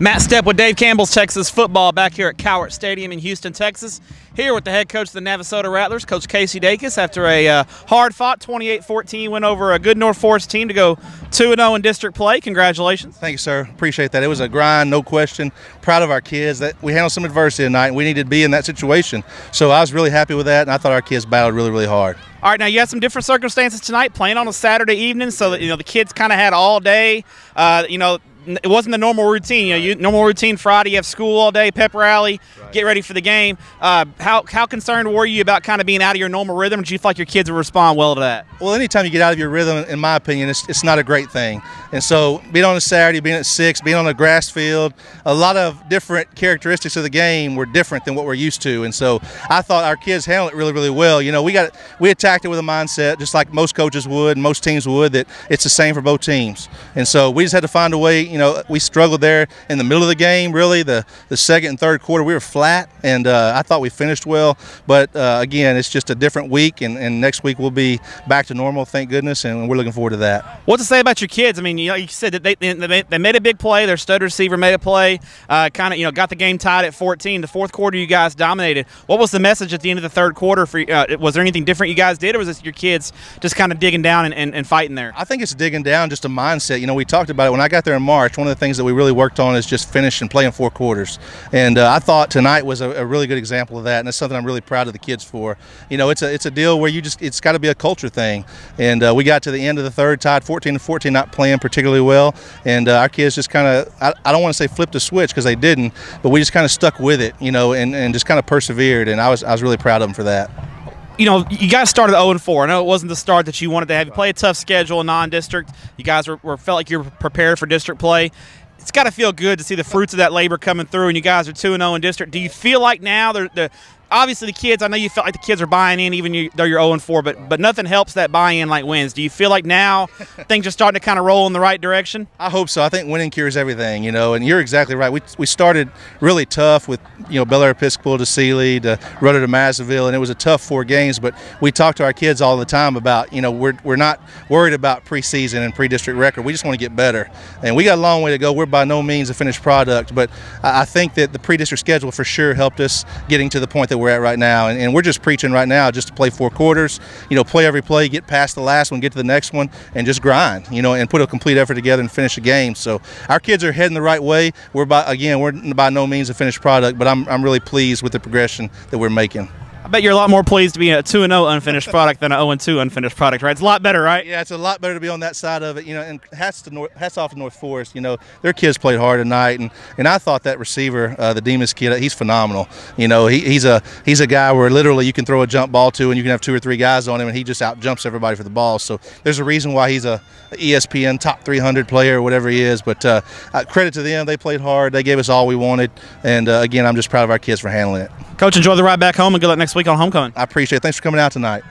Matt Stepp with Dave Campbell's Texas Football back here at Cowart Stadium in Houston, Texas. Here with the head coach of the Navasota Rattlers, Coach Casey Dacus, after a hard-fought 28-14 win over a good North Forest team to go 2-0 in district play. Congratulations. Thank you, sir. Appreciate that. It was a grind, no question. Proud of our kids. That we handled some adversity tonight, and we needed to be in that situation. So I was really happy with that, and I thought our kids battled really, really hard. All right, now you had some different circumstances tonight, playing on a Saturday evening, so that the kids kind of had all day. It wasn't the normal routine. Normal routine Friday, you have school all day, pep rally, get ready for the game. How concerned were you about kind of being out of your normal rhythm? Did you feel like your kids would respond well to that? Well, anytime you get out of your rhythm, in my opinion, it's not a great thing. And so being on a Saturday, being at 6, being on a grass field, a lot of different characteristics of the game were different than what we're used to. And so I thought our kids handled it really, really well. We attacked it with a mindset, just like most coaches would and most teams would, that it's the same for both teams. And so we just had to find a way. We struggled there in the middle of the game, really. The second and third quarter, we were flat, and I thought we finished well. But, again, it's just a different week, and next week we'll be back to normal, thank goodness, and we're looking forward to that. What to say about your kids? I mean, you said that they made a big play. Their stud receiver made a play, got the game tied at 14. The fourth quarter, you guys dominated. What was the message at the end of the third quarter? Was there anything different you guys did, or was this your kids just kind of digging down and fighting there? I think it's digging down, just a mindset. We talked about it when I got there in March. One of the things that we really worked on is just finish and play in 4 quarters. And I thought tonight was a really good example of that, and it's something I'm really proud of the kids for. It's a deal where it's got to be a culture thing. And we got to the end of the third, tied 14-14, not playing particularly well. And our kids just kind of, I don't want to say flipped a switch because they didn't, but we just kind of stuck with it, and just kind of persevered. And I was really proud of them for that. You guys started 0-4. I know it wasn't the start that you wanted to have. You play a tough schedule in non-district. You guys felt like you were prepared for district play. It's got to feel good to see the fruits of that labor coming through, and you guys are 2-0 in district. Do you feel like now obviously the kids, I know you felt like the kids are buying in even though you're 0-4, but nothing helps that buy-in like wins. Do you feel like now things are starting to kind of roll in the right direction? I hope so. I think winning cures everything, and you're exactly right. We started really tough with, Bel Air Episcopal to Sealy to Rudder to Massaville, and it was a tough 4 games, but we talk to our kids all the time about, we're not worried about preseason and pre-district record. We just want to get better, and we got a long way to go. We're by no means a finished product, but I think that the pre-district schedule for sure helped us getting to the point that we're at right now, and we're just preaching right now just to play 4 quarters, play every play, get past the last one, get to the next one, and just grind, and put a complete effort together and finish the game. So our kids are heading the right way. We're by no means a finished product, but I'm really pleased with the progression that we're making. I bet you're a lot more pleased to be a 2-0 unfinished product than an 0-2 unfinished product, right? It's a lot better, right? Yeah, it's a lot better to be on that side of it, and hats off to North Forest. Their kids played hard tonight, and I thought that receiver, the Demas kid, he's phenomenal. He's a guy where literally you can throw a jump ball to, and you can have 2 or 3 guys on him, and he just out-jumps everybody for the ball. So there's a reason why he's a ESPN top 300 player or whatever he is. But credit to them, they played hard, they gave us all we wanted, and again, I'm just proud of our kids for handling it. Coach, enjoy the ride back home, and good luck next week on homecoming. I appreciate it. Thanks for coming out tonight.